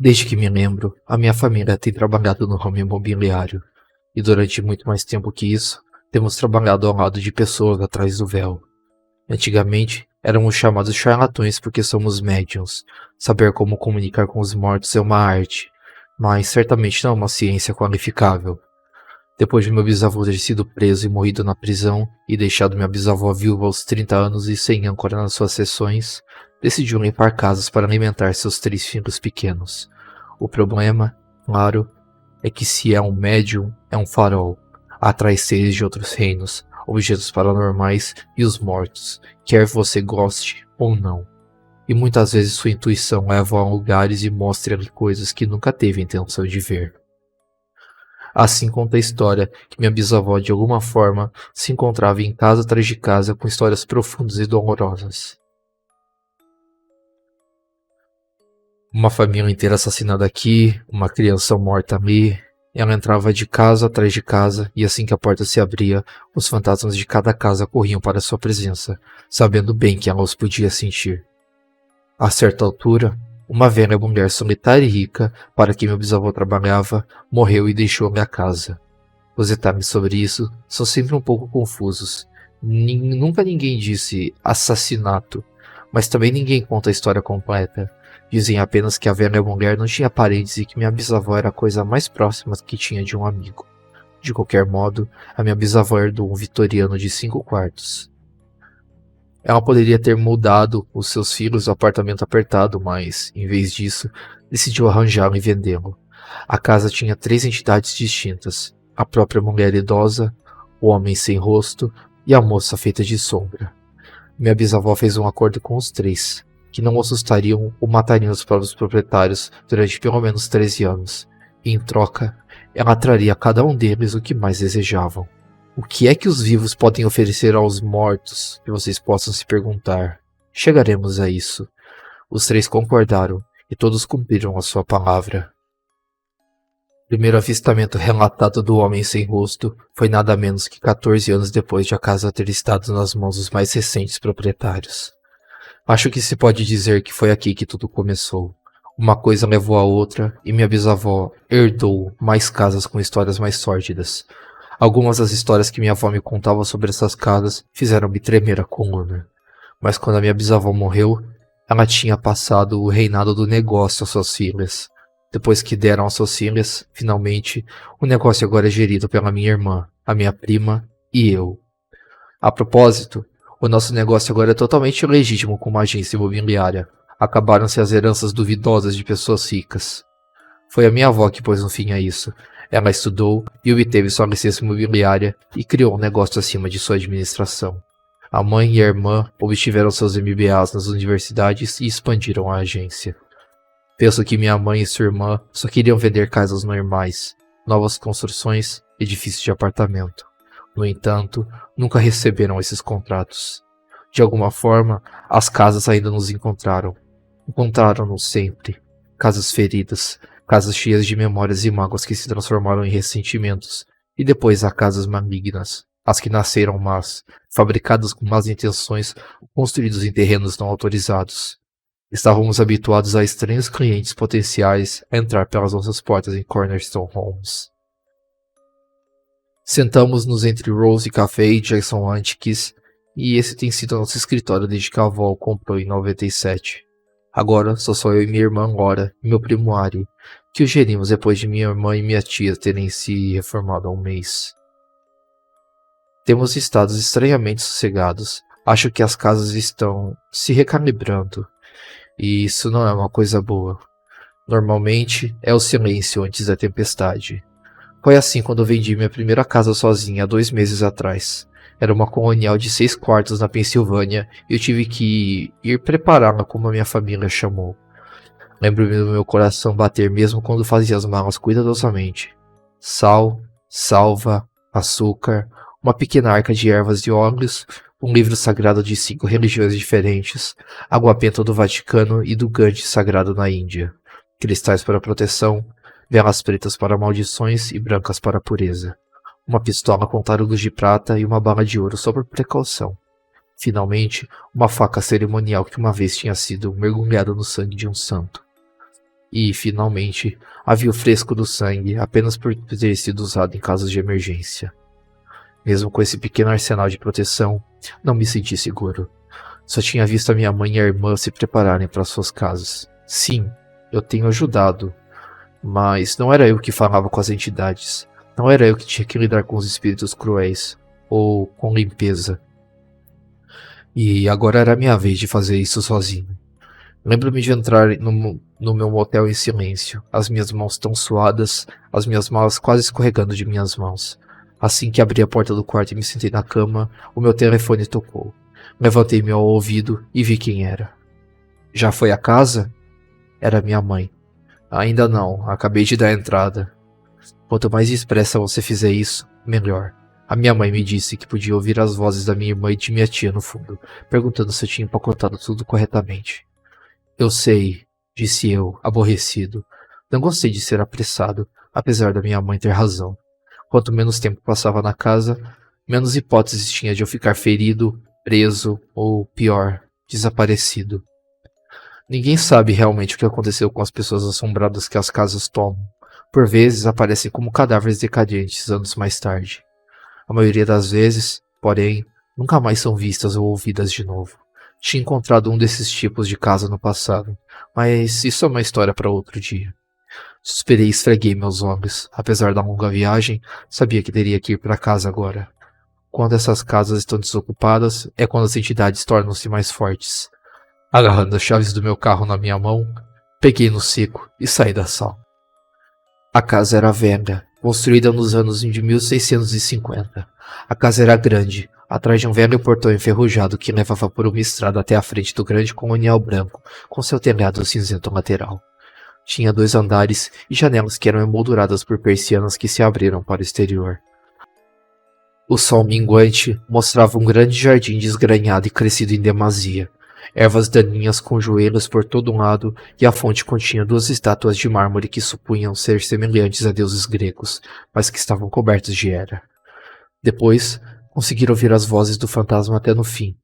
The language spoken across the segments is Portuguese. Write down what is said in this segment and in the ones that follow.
Desde que me lembro, a minha família tem trabalhado no ramo imobiliário, e durante muito mais tempo que isso, temos trabalhado ao lado de pessoas atrás do véu. Antigamente, éramos chamados charlatões porque somos médiums. Saber como comunicar com os mortos é uma arte, mas certamente não é uma ciência qualificável. Depois de meu bisavô ter sido preso e morrido na prisão, e deixado minha bisavó viúva aos 30 anos e sem âncora nas suas sessões, decidiu limpar casas para alimentar seus 3 filhos pequenos. O problema, claro, é que se é um médium, é um farol. Atrai seres de outros reinos, objetos paranormais e os mortos, quer você goste ou não. E muitas vezes sua intuição leva a lugares e mostra-lhe coisas que nunca teve a intenção de ver. Assim conta a história que minha bisavó de alguma forma se encontrava em casa atrás de casa com histórias profundas e dolorosas. Uma família inteira assassinada aqui, uma criança morta ali. Ela entrava de casa atrás de casa e assim que a porta se abria, os fantasmas de cada casa corriam para sua presença, sabendo bem que ela os podia sentir. A certa altura, uma velha mulher solitária e rica, para quem meu bisavô trabalhava, morreu e deixou-lhe a casa. Os detalhes sobre isso são sempre um pouco confusos. Nunca ninguém disse assassinato, mas também ninguém conta a história completa. Dizem apenas que a velha mulher não tinha parentes e que minha bisavó era a coisa mais próxima que tinha de um amigo. De qualquer modo, a minha bisavó herdou um vitoriano de 5 quartos. Ela poderia ter mudado os seus filhos ao apartamento apertado, mas, em vez disso, decidiu arranjá-lo e vendê-lo. A casa tinha 3 entidades distintas: a própria mulher idosa, o homem sem rosto e a moça feita de sombra. Minha bisavó fez um acordo com os 3, que não assustariam ou matariam os próprios proprietários durante pelo menos 13 anos, e em troca, ela traria a cada um deles o que mais desejavam. O que é que os vivos podem oferecer aos mortos, que vocês possam se perguntar? Chegaremos a isso. Os 3 concordaram, e todos cumpriram a sua palavra. O primeiro avistamento relatado do homem sem rosto foi nada menos que 14 anos depois de a casa ter estado nas mãos dos mais recentes proprietários. Acho que se pode dizer que foi aqui que tudo começou. Uma coisa levou a outra, e minha bisavó herdou mais casas com histórias mais sórdidas. Algumas das histórias que minha avó me contava sobre essas casas fizeram-me tremer a coluna. Mas quando a minha bisavó morreu, ela tinha passado o reinado do negócio às suas filhas. Depois que deram às suas filhas, finalmente, o negócio agora é gerido pela minha irmã, a minha prima e eu. A propósito, o nosso negócio agora é totalmente legítimo como agência imobiliária. Acabaram-se as heranças duvidosas de pessoas ricas. Foi a minha avó que pôs um fim a isso. Ela estudou e obteve sua licença imobiliária e criou um negócio acima de sua administração. A mãe e a irmã obtiveram seus MBAs nas universidades e expandiram a agência. Penso que minha mãe e sua irmã só queriam vender casas normais, novas construções, edifícios de apartamento. No entanto, nunca receberam esses contratos. De alguma forma, as casas ainda nos encontraram. Encontraram-nos sempre. Casas feridas, casas cheias de memórias e mágoas que se transformaram em ressentimentos, e depois há casas malignas, as que nasceram más, fabricadas com más intenções, construídos em terrenos não autorizados. Estávamos habituados a estranhos clientes potenciais a entrar pelas nossas portas em Cornerstone Homes. Sentamos-nos entre Rose Café e Jackson Antiques, e esse tem sido nosso escritório desde que a avó o comprou em 97. Agora só eu e minha irmã Laura e meu primo Ari, que o gerimos depois de minha irmã e minha tia terem se reformado há um mês. Temos estado estranhamente sossegados. Acho que as casas estão se recalibrando, e isso não é uma coisa boa. Normalmente é o silêncio antes da tempestade. Foi assim quando eu vendi minha primeira casa sozinha há 2 meses atrás. Era uma colonial de 6 quartos na Pensilvânia e eu tive que ir prepará-la como a minha família chamou. Lembro-me do meu coração bater mesmo quando fazia as malas cuidadosamente. Sal, salva, açúcar, uma pequena arca de ervas e óleos, um livro sagrado de 5 religiões diferentes, água benta do Vaticano e do Gandhi sagrado na Índia, cristais para proteção, velas pretas para maldições e brancas para pureza. Uma pistola com tarugos de prata e uma bala de ouro só por precaução. Finalmente, uma faca cerimonial que uma vez tinha sido mergulhada no sangue de um santo. E, finalmente, havia o fresco do sangue apenas por ter sido usado em casos de emergência. Mesmo com esse pequeno arsenal de proteção, não me senti seguro. Só tinha visto a minha mãe e a irmã se prepararem para suas casas. Sim, eu tenho ajudado, mas não era eu que falava com as entidades. Não era eu que tinha que lidar com os espíritos cruéis, ou com limpeza. E agora era minha vez de fazer isso sozinho. Lembro-me de entrar no meu motel em silêncio, as minhas mãos tão suadas, as minhas malas quase escorregando de minhas mãos. Assim que abri a porta do quarto e me sentei na cama, o meu telefone tocou. Levantei-me ao ouvido e vi quem era. Já foi a casa? Era minha mãe. Ainda não, acabei de dar entrada. Quanto mais expressa você fizer isso, melhor. A minha mãe me disse que podia ouvir as vozes da minha irmã e de minha tia no fundo, perguntando se eu tinha empacotado tudo corretamente. Eu sei, disse eu, aborrecido. Não gostei de ser apressado, apesar da minha mãe ter razão. Quanto menos tempo passava na casa, menos hipóteses tinha de eu ficar ferido, preso ou, pior, desaparecido. Ninguém sabe realmente o que aconteceu com as pessoas assombradas que as casas tomam. Por vezes aparecem como cadáveres decadentes anos mais tarde. A maioria das vezes, porém, nunca mais são vistas ou ouvidas de novo. Tinha encontrado um desses tipos de casa no passado, mas isso é uma história para outro dia. Suspirei e esfreguei meus olhos. Apesar da longa viagem, sabia que teria que ir para casa agora. Quando essas casas estão desocupadas, é quando as entidades tornam-se mais fortes. Agarrando as chaves do meu carro na minha mão, peguei no seco e saí da sala. A casa era velha, construída nos anos de 1650. A casa era grande, atrás de um velho portão enferrujado que levava por uma estrada até a frente do grande colonial branco, com seu telhado cinzento lateral. Tinha 2 andares e janelas que eram emolduradas por persianas que se abriram para o exterior. O sol minguante mostrava um grande jardim desgranhado e crescido em demasia. Ervas daninhas com joelhos por todo um lado, e a fonte continha 2 estátuas de mármore que supunham ser semelhantes a deuses gregos, mas que estavam cobertos de era. Depois, consegui ouvir as vozes do fantasma até no fim.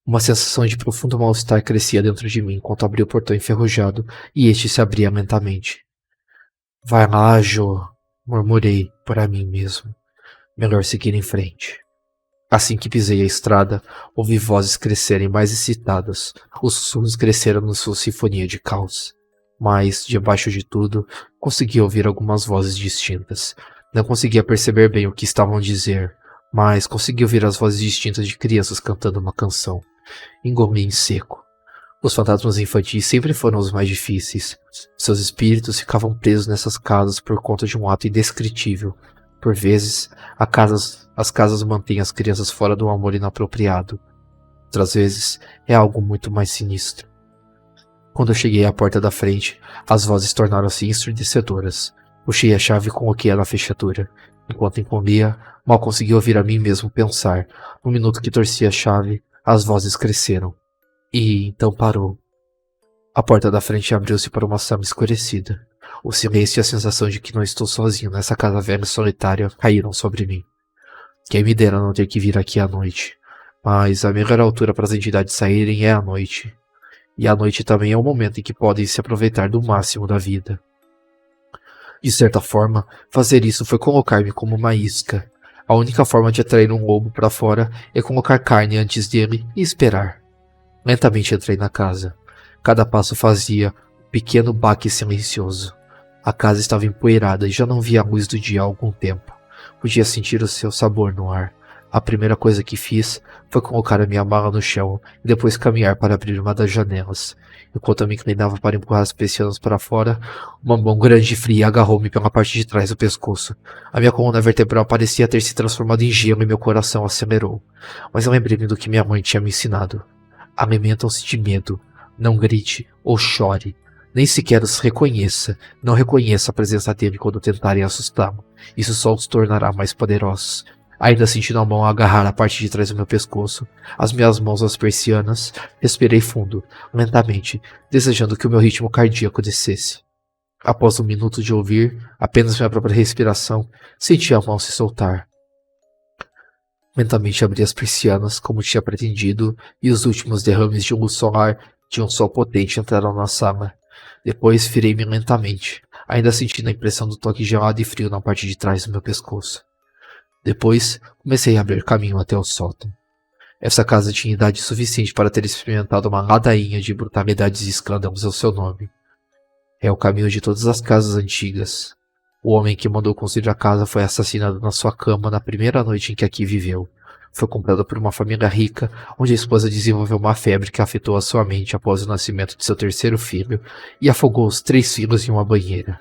Uma sensação de profundo mal-estar crescia dentro de mim enquanto abri o portão enferrujado e este se abria lentamente. Vai lá, Jo, murmurei para mim mesmo. Melhor seguir em frente. Assim que pisei a estrada, ouvi vozes crescerem mais excitadas. Os sussurros cresceram na sua sinfonia de caos. Mas, debaixo de tudo, consegui ouvir algumas vozes distintas. Não conseguia perceber bem o que estavam a dizer, mas consegui ouvir as vozes distintas de crianças cantando uma canção. Engoli em seco. Os fantasmas infantis sempre foram os mais difíceis. Seus espíritos ficavam presos nessas casas por conta de um ato indescritível. Por vezes, as casas mantêm as crianças fora do amor inapropriado. Outras vezes, é algo muito mais sinistro. Quando eu cheguei à porta da frente, as vozes tornaram-se ensurdecedoras. Puxei a chave e coloquei-a na fechadura. Enquanto encolhia, mal consegui ouvir a mim mesmo pensar. No minuto que torci a chave, as vozes cresceram. E então parou. A porta da frente abriu-se para uma sala escurecida. O silêncio e a sensação de que não estou sozinho nessa casa velha e solitária caíram sobre mim. Quem me dera não ter que vir aqui à noite. Mas a melhor altura para as entidades saírem é a noite. E a noite também é o momento em que podem se aproveitar do máximo da vida. De certa forma, fazer isso foi colocar-me como uma isca. A única forma de atrair um lobo para fora é colocar carne antes dele e esperar. Lentamente entrei na casa. Cada passo fazia um pequeno baque silencioso. A casa estava empoeirada e já não via a luz do dia há algum tempo. Podia sentir o seu sabor no ar. A primeira coisa que fiz foi colocar a minha mala no chão e depois caminhar para abrir uma das janelas. Enquanto eu me inclinava para empurrar as persianas para fora, uma mão grande e fria agarrou-me pela parte de trás do pescoço. A minha coluna vertebral parecia ter se transformado em gelo e meu coração acelerou. Mas eu lembrei-me do que minha mãe tinha me ensinado. Alimentam-se de medo. Não grite ou chore. Nem sequer os reconheça. Não reconheça a presença dele quando tentarem assustá-lo. Isso só os tornará mais poderosos. Ainda sentindo a mão agarrar a parte de trás do meu pescoço, as minhas mãos às persianas, respirei fundo, lentamente, desejando que o meu ritmo cardíaco descesse. Após um minuto de ouvir apenas minha própria respiração, senti a mão se soltar. Lentamente abri as persianas, como tinha pretendido, e os últimos derrames de luz solar de um sol potente entraram na sala. Depois virei-me lentamente, ainda sentindo a impressão do toque gelado e frio na parte de trás do meu pescoço. Depois, comecei a abrir caminho até o sótão. Essa casa tinha idade suficiente para ter experimentado uma ladainha de brutalidades e escândalos ao seu nome. É o caminho de todas as casas antigas. O homem que mandou construir a casa foi assassinado na sua cama na primeira noite em que aqui viveu. Foi comprado por uma família rica, onde a esposa desenvolveu uma febre que afetou a sua mente após o nascimento de seu terceiro filho e afogou os 3 filhos em uma banheira.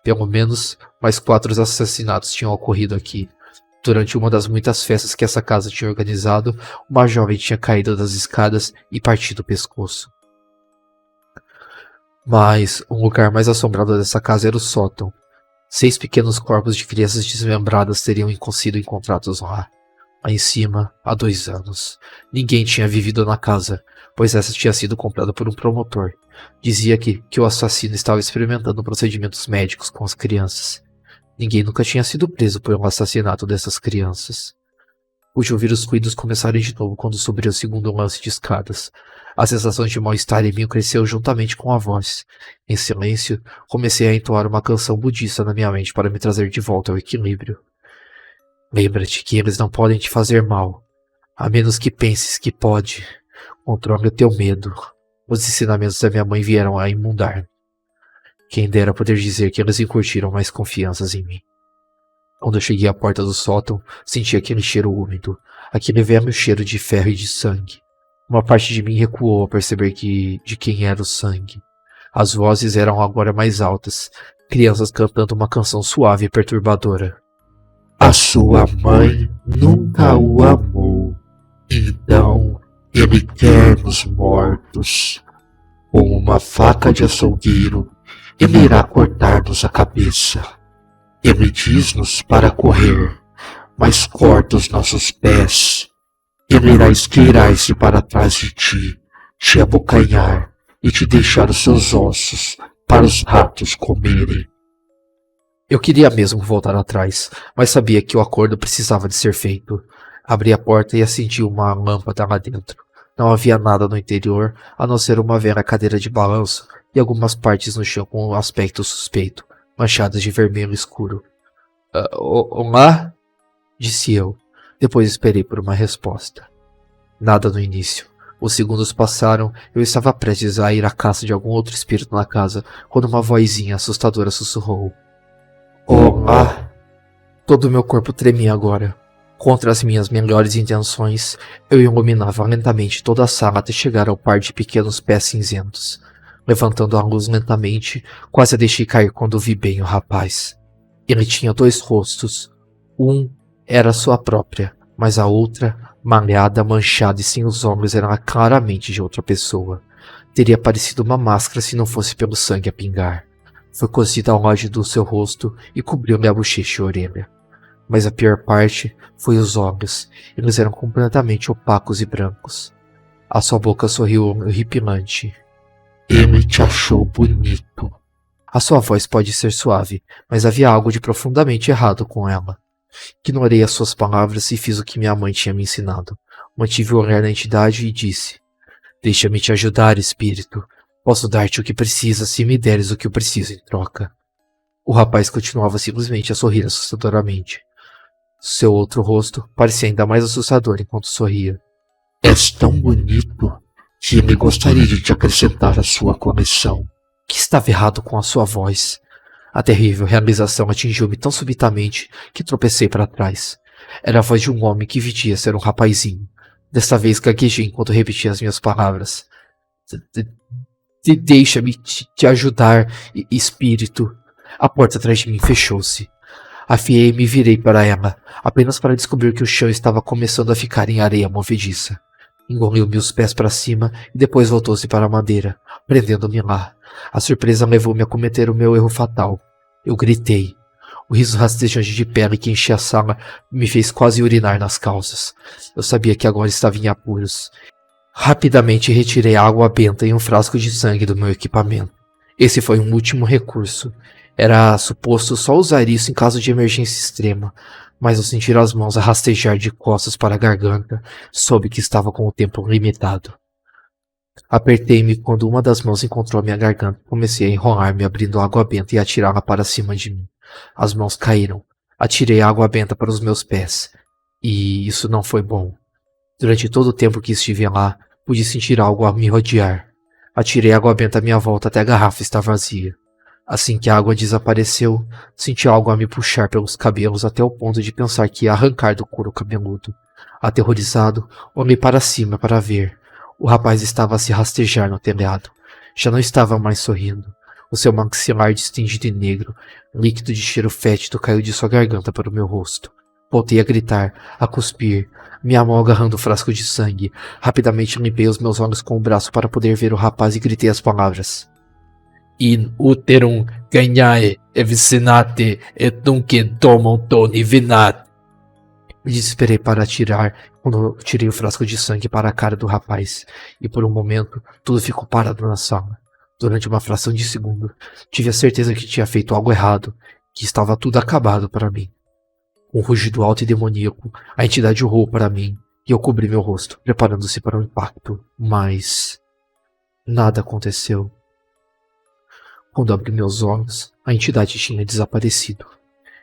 Pelo menos, mais 4 assassinatos tinham ocorrido aqui. Durante uma das muitas festas que essa casa tinha organizado, uma jovem tinha caído das escadas e partido o pescoço. Mas um lugar mais assombrado dessa casa era o sótão. 6 pequenos corpos de crianças desmembradas teriam sido encontrados lá. Lá em cima, há 2 anos. Ninguém tinha vivido na casa, pois essa tinha sido comprada por um promotor. Dizia que o assassino estava experimentando procedimentos médicos com as crianças. Ninguém nunca tinha sido preso por um assassinato dessas crianças. Pude ouvir os ruídos começarem de novo quando subi o segundo lance de escadas. A sensação de mal-estar em mim cresceu juntamente com a voz. Em silêncio, comecei a entoar uma canção budista na minha mente para me trazer de volta ao equilíbrio. Lembra-te que eles não podem te fazer mal, a menos que penses que pode. Controle o teu medo. Os ensinamentos da minha mãe vieram a imundar. Quem dera poder dizer que eles incutiram mais confianças em mim. Quando eu cheguei à porta do sótão, senti aquele cheiro úmido, aquele velho cheiro de ferro e de sangue. Uma parte de mim recuou ao perceber de quem era o sangue. As vozes eram agora mais altas, crianças cantando uma canção suave e perturbadora. A sua mãe nunca o amou, então ele quer nos mortos. Com uma faca de açougueiro, ele irá cortar-nos a cabeça. Ele diz-nos para correr, mas corta os nossos pés. Ele irá esquirar-se para trás de ti, te abocanhar e te deixar os seus ossos para os ratos comerem. Eu queria mesmo voltar atrás, mas sabia que o acordo precisava de ser feito. Abri a porta e acendi uma lâmpada lá dentro. Não havia nada no interior, a não ser uma velha cadeira de balanço e algumas partes no chão com um aspecto suspeito, manchadas de vermelho escuro. Olá? Disse eu. Depois esperei por uma resposta. Nada no início. Os segundos passaram, eu estava prestes a ir à caça de algum outro espírito na casa, quando uma vozinha assustadora sussurrou. Olá! Todo o meu corpo tremia agora. Contra as minhas melhores intenções, eu iluminava lentamente toda a sala até chegar ao par de pequenos pés cinzentos. Levantando a luz lentamente, quase a deixei cair quando vi bem o rapaz. Ele tinha 2 rostos. Um era sua própria, mas a outra, malhada, manchada e sem os olhos, era claramente de outra pessoa. Teria parecido uma máscara se não fosse pelo sangue a pingar. Foi cozida ao lado do seu rosto e cobriu-lhe a bochecha e a orelha. Mas a pior parte foi os olhos. Eles eram completamente opacos e brancos. A sua boca sorriu horripilante. Ele te achou bonito. A sua voz pode ser suave, mas havia algo de profundamente errado com ela. Ignorei as suas palavras e fiz o que minha mãe tinha me ensinado. Mantive o olhar na entidade e disse: Deixa-me te ajudar, espírito. Posso dar-te o que precisa se me deres o que eu preciso em troca. O rapaz continuava simplesmente a sorrir assustadoramente. Seu outro rosto parecia ainda mais assustador enquanto sorria. És tão bonito que ele gostaria de te acrescentar à sua coleção. Que estava errado com a sua voz? A terrível realização atingiu-me tão subitamente que tropecei para trás. Era a voz de um homem que vidia ser um rapazinho. Desta vez gaguejei enquanto repetia as minhas palavras. Deixa-me te ajudar, espírito. A porta atrás de mim fechou-se. Afiei e me virei para ela, apenas para descobrir que o chão estava começando a ficar em areia movediça. Engoliu-me os pés para cima e depois voltou-se para a madeira, prendendo-me lá. A surpresa levou-me a cometer o meu erro fatal. Eu gritei. O riso rastejante de pele que enchia a sala me fez quase urinar nas calças. Eu sabia que agora estava em apuros. Rapidamente retirei a água benta e um frasco de sangue do meu equipamento. Esse foi um último recurso. Era suposto só usar isso em caso de emergência extrema, mas ao sentir as mãos a rastejar de costas para a garganta, soube que estava com o tempo limitado. Apertei-me quando uma das mãos encontrou minha garganta. Comecei a enrolar-me, abrindo água benta e atirá-la para cima de mim. As mãos caíram. Atirei água benta para os meus pés. E isso não foi bom. Durante todo o tempo que estive lá, pude sentir algo a me rodear. Atirei água benta à minha volta até a garrafa estar vazia. Assim que a água desapareceu, senti algo a me puxar pelos cabelos até o ponto de pensar que ia arrancar do couro cabeludo. Aterrorizado, olhei para cima para ver. O rapaz estava a se rastejar no telhado. Já não estava mais sorrindo. O seu maxilar distendido e negro, líquido de cheiro fétido, caiu de sua garganta para o meu rosto. Voltei a gritar, a cuspir, minha mão agarrando o frasco de sangue. Rapidamente limpei os meus olhos com o braço para poder ver o rapaz e gritei as palavras. In uterum ganhae evicinate et nunc domum toni vinat. Me desesperei para atirar quando eu tirei o frasco de sangue para a cara do rapaz, e por um momento tudo ficou parado na sala. Durante uma fração de segundo, tive a certeza que tinha feito algo errado, que estava tudo acabado para mim. Com um rugido alto e demoníaco, a entidade urrou para mim, e eu cobri meu rosto, preparando-se para o impacto, mas nada aconteceu. Quando abri meus olhos, a entidade tinha desaparecido.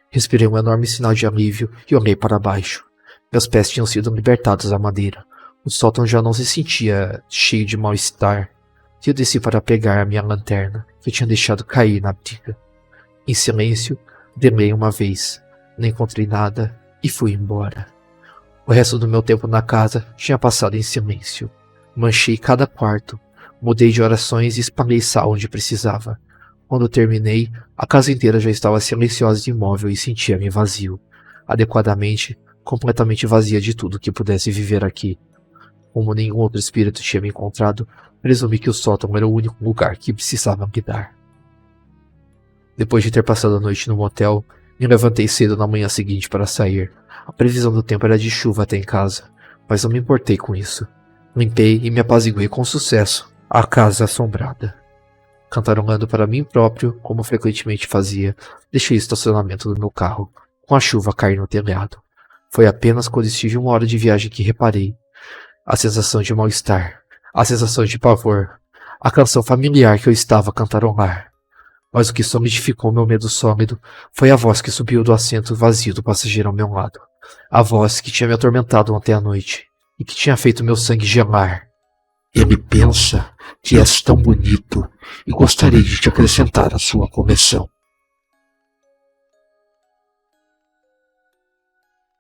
Respirei um enorme sinal de alívio e olhei para baixo. Meus pés tinham sido libertados da madeira. O sótão já não se sentia cheio de mal-estar. E eu desci para pegar a minha lanterna, que eu tinha deixado cair na briga. Em silêncio, delei uma vez. Não encontrei nada e fui embora. O resto do meu tempo na casa tinha passado em silêncio. Manchei cada quarto, mudei de orações e espalhei sal onde precisava. Quando terminei, a casa inteira já estava silenciosa e imóvel e sentia-me vazio. Adequadamente, completamente vazia de tudo que pudesse viver aqui. Como nenhum outro espírito tinha me encontrado, presumi que o sótão era o único lugar que precisava me dar. Depois de ter passado a noite no motel, me levantei cedo na manhã seguinte para sair. A previsão do tempo era de chuva até em casa, mas não me importei com isso. Limpei e me apaziguei com sucesso a casa assombrada. Cantarolando para mim próprio, como frequentemente fazia, deixei o estacionamento do meu carro, com a chuva a cair no telhado. Foi apenas quando estive 1 hora de viagem que reparei. A sensação de mal-estar, a sensação de pavor, a canção familiar que eu estava a cantarolar. Mas o que solidificou meu medo sólido foi a voz que subiu do assento vazio do passageiro ao meu lado. A voz que tinha me atormentado ontem à noite e que tinha feito meu sangue gelar. Ele pensa que és tão bonito e gostaria de te acrescentar à sua coleção.